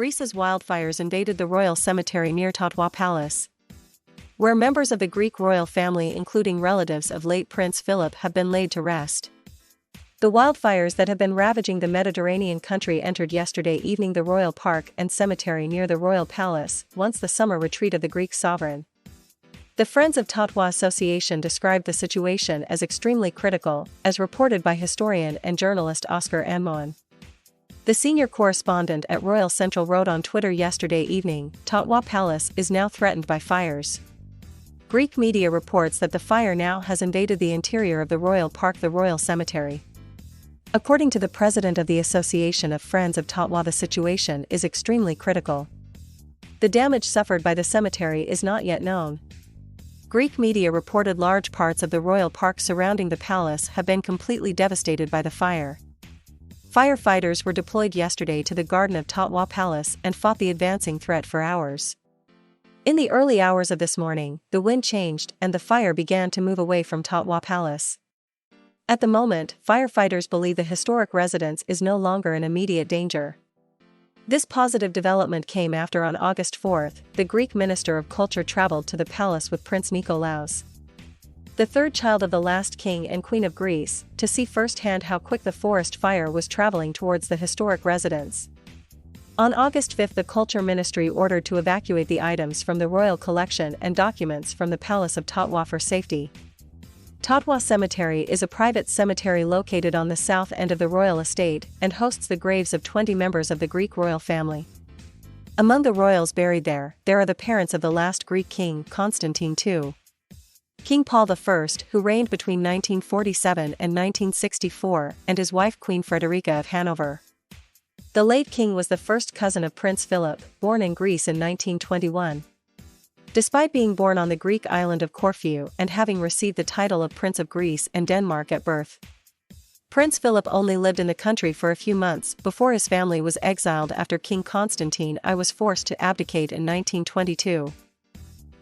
Greece's wildfires invaded the royal cemetery near Tatoi Palace, where members of the Greek royal family, including relatives of late Prince Philip, have been laid to rest. The wildfires that have been ravaging the Mediterranean country entered yesterday evening the royal park and cemetery near the royal palace, once the summer retreat of the Greek sovereign. The Friends of Tatoi Association described the situation as extremely critical, as reported by historian and journalist Oscar Anmoan. The senior correspondent at Royal Central wrote on Twitter yesterday evening, Tatoi Palace is now threatened by fires. Greek media reports that the fire now has invaded the interior of the royal park, the royal cemetery. According to the president of the Association of Friends of Tatoi, the situation is extremely critical. The damage suffered by the cemetery is not yet known. Greek media reported large parts of the royal park surrounding the palace have been completely devastated by the fire. Firefighters were deployed yesterday to the garden of Tatoi Palace and fought the advancing threat for hours. In the early hours of this morning, the wind changed and the fire began to move away from Tatoi Palace. At the moment, firefighters believe the historic residence is no longer in immediate danger. This positive development came after, on August 4, the Greek Minister of Culture traveled to the palace with Prince Nikolaos, the third child of the last king and queen of Greece, to see firsthand how quick the forest fire was traveling towards the historic residence. On August 5, the Culture Ministry ordered to evacuate the items from the royal collection and documents from the Palace of Tatoi for safety. Tatoi Cemetery is a private cemetery located on the south end of the royal estate and hosts the graves of 20 members of the Greek royal family. Among the royals buried there are the parents of the last Greek king, Constantine II. King Paul I, who reigned between 1947 and 1964, and his wife Queen Frederica of Hanover. The late king was the first cousin of Prince Philip, born in Greece in 1921. Despite being born on the Greek island of Corfu and having received the title of Prince of Greece and Denmark at birth, Prince Philip only lived in the country for a few months before his family was exiled after King Constantine I was forced to abdicate in 1922.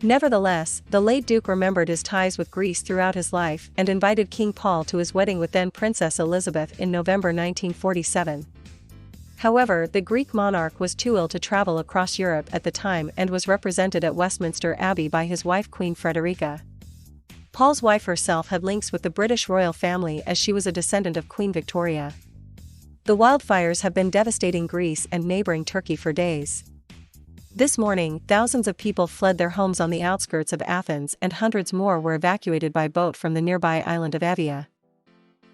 Nevertheless, the late Duke remembered his ties with Greece throughout his life and invited King Paul to his wedding with then Princess Elizabeth in November 1947. However, the Greek monarch was too ill to travel across Europe at the time and was represented at Westminster Abbey by his wife Queen Frederica. Paul's wife herself had links with the British royal family as she was a descendant of Queen Victoria. The wildfires have been devastating Greece and neighboring Turkey for days. This morning, thousands of people fled their homes on the outskirts of Athens and hundreds more were evacuated by boat from the nearby island of Evia.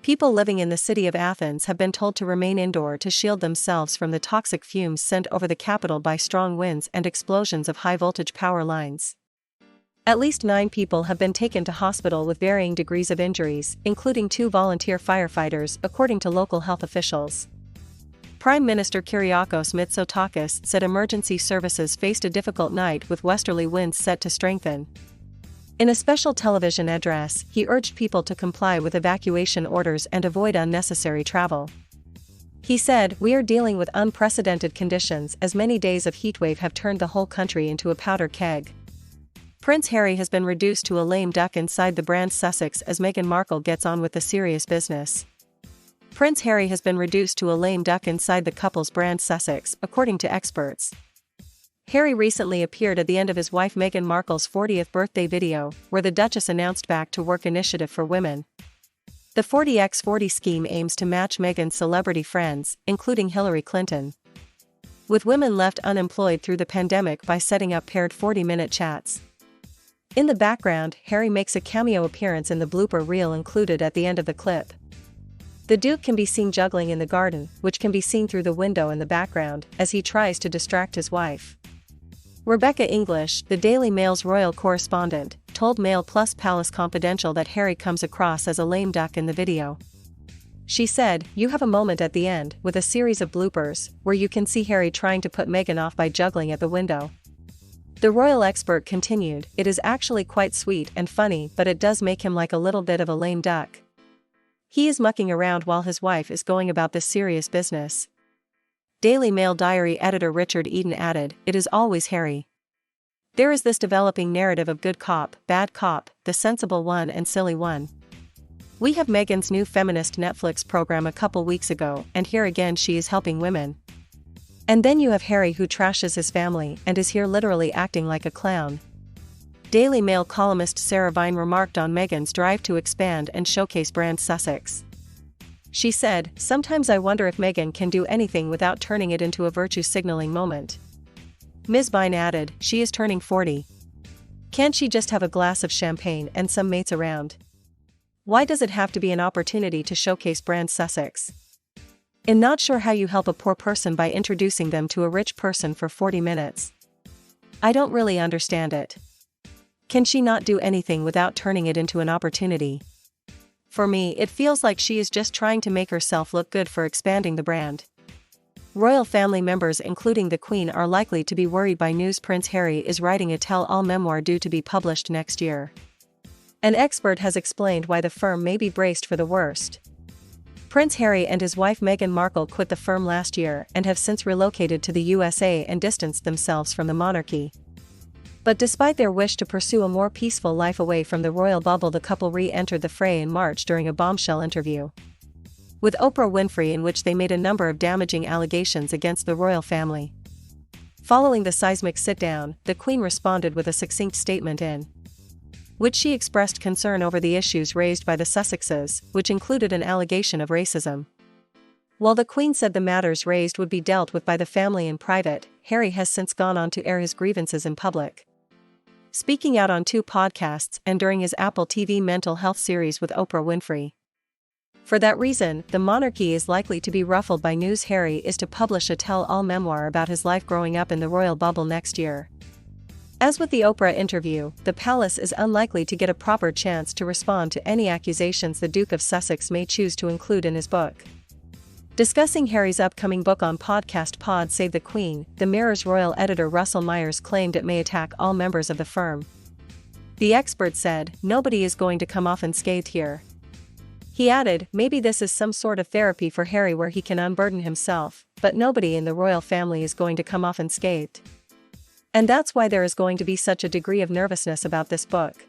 People living in the city of Athens have been told to remain indoor to shield themselves from the toxic fumes sent over the capital by strong winds and explosions of high-voltage power lines. At least 9 people have been taken to hospital with varying degrees of injuries, including 2 volunteer firefighters, according to local health officials. Prime Minister Kyriakos Mitsotakis said emergency services faced a difficult night with westerly winds set to strengthen. In a special television address, he urged people to comply with evacuation orders and avoid unnecessary travel. He said, "We are dealing with unprecedented conditions as many days of heatwave have turned the whole country into a powder keg." Prince Harry has been reduced to a lame duck inside the brand Sussex as Meghan Markle gets on with the serious business. Prince Harry has been reduced to a lame duck inside the couple's brand Sussex, according to experts. Harry recently appeared at the end of his wife Meghan Markle's 40th birthday video, where the Duchess announced Back to Work initiative for women. The 40x40 scheme aims to match Meghan's celebrity friends, including Hillary Clinton, with women left unemployed through the pandemic by setting up paired 40-minute chats. In the background, Harry makes a cameo appearance in the blooper reel included at the end of the clip. The Duke can be seen juggling in the garden, which can be seen through the window in the background, as he tries to distract his wife. Rebecca English, the Daily Mail's royal correspondent, told Mail Plus Palace Confidential that Harry comes across as a lame duck in the video. She said, "You have a moment at the end, with a series of bloopers, where you can see Harry trying to put Meghan off by juggling at the window." The royal expert continued, "It is actually quite sweet and funny, but it does make him like a little bit of a lame duck. He is mucking around while his wife is going about this serious business." Daily Mail diary editor Richard Eden added, "It is always Harry. There is this developing narrative of good cop, bad cop, the sensible one and silly one. We have Meghan's new feminist Netflix program a couple weeks ago, and here again she is helping women. And then you have Harry, who trashes his family and is here literally acting like a clown. Daily Mail columnist Sarah Vine remarked on Meghan's drive to expand and showcase brand Sussex. She said, "Sometimes I wonder if Meghan can do anything without turning it into a virtue signaling moment." Ms. Vine added, "She is turning 40. Can't she just have a glass of champagne and some mates around? Why does it have to be an opportunity to showcase brand Sussex? I'm not sure how you help a poor person by introducing them to a rich person for 40 minutes. I don't really understand it. Can she not do anything without turning it into an opportunity? For me, it feels like she is just trying to make herself look good for expanding the brand." Royal family members including the Queen are likely to be worried by news Prince Harry is writing a tell-all memoir due to be published next year. An expert has explained why the firm may be braced for the worst. Prince Harry and his wife Meghan Markle quit the firm last year and have since relocated to the USA and distanced themselves from the monarchy. But despite their wish to pursue a more peaceful life away from the royal bubble, the couple re-entered the fray in March during a bombshell interview with Oprah Winfrey, in which they made a number of damaging allegations against the royal family. Following the seismic sit-down, the Queen responded with a succinct statement in which she expressed concern over the issues raised by the Sussexes, which included an allegation of racism. While the Queen said the matters raised would be dealt with by the family in private, Harry has since gone on to air his grievances in public. Speaking out on 2 podcasts and during his Apple TV mental health series with Oprah Winfrey. For that reason, the monarchy is likely to be ruffled by news Harry is to publish a tell-all memoir about his life growing up in the royal bubble next year. As with the Oprah interview, the palace is unlikely to get a proper chance to respond to any accusations the Duke of Sussex may choose to include in his book. Discussing Harry's upcoming book on podcast Pod Save the Queen, the Mirror's royal editor Russell Myers claimed it may attack all members of the firm. The expert said, "Nobody is going to come off unscathed here." He added, "Maybe this is some sort of therapy for Harry where he can unburden himself, but nobody in the royal family is going to come off unscathed. And that's why there is going to be such a degree of nervousness about this book.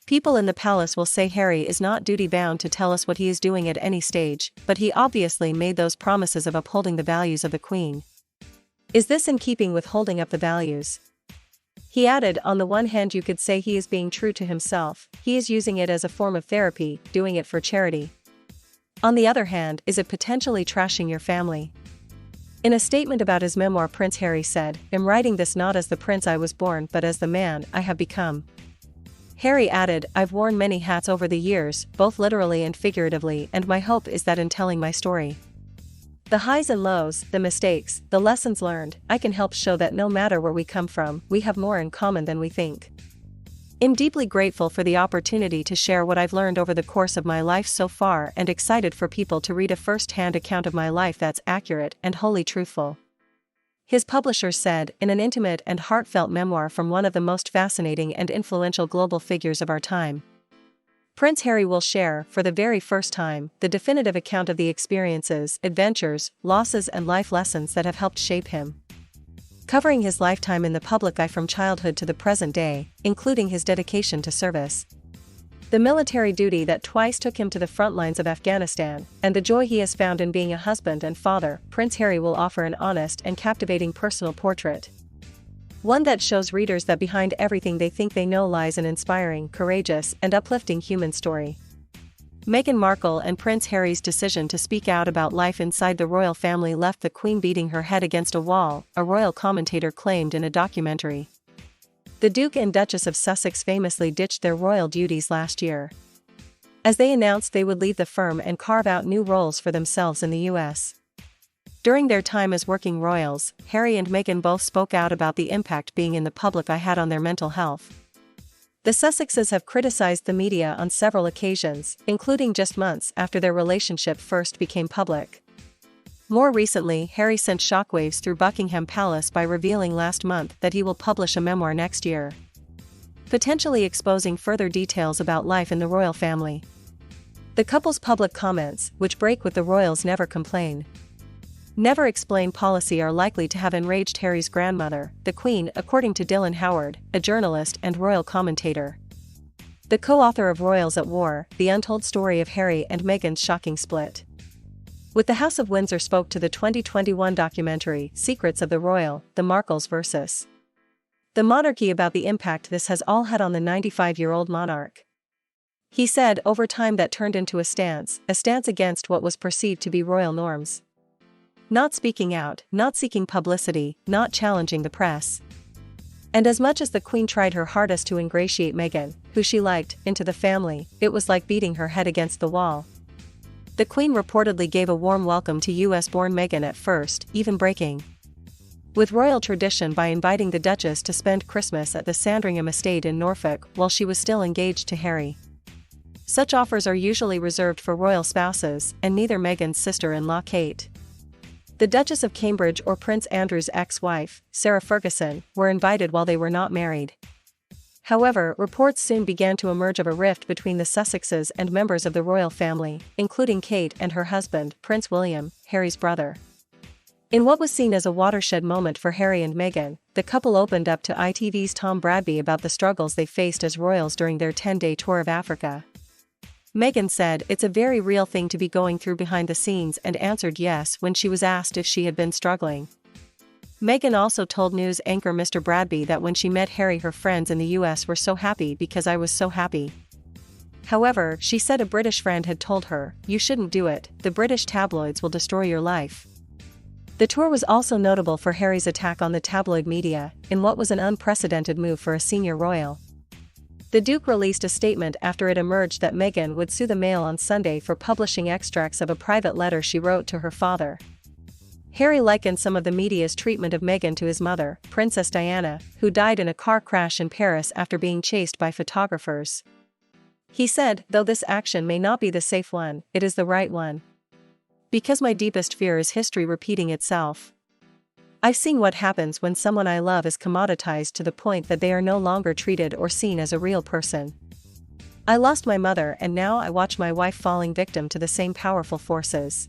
People in the palace will say Harry is not duty-bound to tell us what he is doing at any stage, but he obviously made those promises of upholding the values of the Queen. Is this in keeping with holding up the values?" He added, "On the one hand you could say he is being true to himself, he is using it as a form of therapy, doing it for charity. On the other hand, is it potentially trashing your family?" In a statement about his memoir, Prince Harry said, "I'm writing this not as the prince I was born but as the man I have become." Harry added, "I've worn many hats over the years, both literally and figuratively, and my hope is that in telling my story, the highs and lows, the mistakes, the lessons learned, I can help show that no matter where we come from, we have more in common than we think. I'm deeply grateful for the opportunity to share what I've learned over the course of my life so far and excited for people to read a first-hand account of my life that's accurate and wholly truthful," his publisher said, in an intimate and heartfelt memoir from one of the most fascinating and influential global figures of our time. Prince Harry will share, for the very first time, the definitive account of the experiences, adventures, losses and life lessons that have helped shape him, covering his lifetime in the public eye from childhood to the present day, including his dedication to service, the military duty that twice took him to the front lines of Afghanistan, and the joy he has found in being a husband and father. Prince Harry will offer an honest and captivating personal portrait, one that shows readers that behind everything they think they know lies an inspiring, courageous, and uplifting human story. Meghan Markle and Prince Harry's decision to speak out about life inside the royal family left the Queen beating her head against a wall, a royal commentator claimed in a documentary. The Duke and Duchess of Sussex famously ditched their royal duties last year, as they announced they would leave the firm and carve out new roles for themselves in the US. During their time as working royals, Harry and Meghan both spoke out about the impact being in the public eye had on their mental health. The Sussexes have criticized the media on several occasions, including just months after their relationship first became public. More recently, Harry sent shockwaves through Buckingham Palace by revealing last month that he will publish a memoir next year, potentially exposing further details about life in the royal family. The couple's public comments, which break with the royals' never complain, never explain policy, are likely to have enraged Harry's grandmother, the Queen, according to Dylan Howard, a journalist and royal commentator, the co-author of Royals at War: The Untold Story of Harry and Meghan's Shocking Split. With the House of Windsor spoke to the 2021 documentary Secrets of the Royal, the Markles vs. the Monarchy about the impact this has all had on the 95-year-old monarch. He said over time that turned into a stance against what was perceived to be royal norms. Not speaking out, not seeking publicity, not challenging the press. And as much as the Queen tried her hardest to ingratiate Meghan, who she liked, into the family, it was like beating her head against the wall. The Queen reportedly gave a warm welcome to US-born Meghan at first, even breaking with royal tradition by inviting the Duchess to spend Christmas at the Sandringham estate in Norfolk while she was still engaged to Harry. Such offers are usually reserved for royal spouses, and neither Meghan's sister-in-law Kate, the Duchess of Cambridge, or Prince Andrew's ex-wife, Sarah Ferguson, were invited while they were not married. However, reports soon began to emerge of a rift between the Sussexes and members of the royal family, including Kate and her husband, Prince William, Harry's brother. In what was seen as a watershed moment for Harry and Meghan, the couple opened up to ITV's Tom Bradby about the struggles they faced as royals during their 10-day tour of Africa. Meghan said it's a very real thing to be going through behind the scenes and answered yes when she was asked if she had been struggling. Meghan also told news anchor Mr. Bradby that when she met Harry, her friends in the US were so happy because I was so happy. However, she said a British friend had told her, "You shouldn't do it, the British tabloids will destroy your life." The tour was also notable for Harry's attack on the tabloid media, in what was an unprecedented move for a senior royal. The Duke released a statement after it emerged that Meghan would sue the Mail on Sunday for publishing extracts of a private letter she wrote to her father. Harry likened some of the media's treatment of Meghan to his mother, Princess Diana, who died in a car crash in Paris after being chased by photographers. He said, "Though this action may not be the safe one, it is the right one. Because my deepest fear is history repeating itself. I've seen what happens when someone I love is commoditized to the point that they are no longer treated or seen as a real person. I lost my mother and now I watch my wife falling victim to the same powerful forces."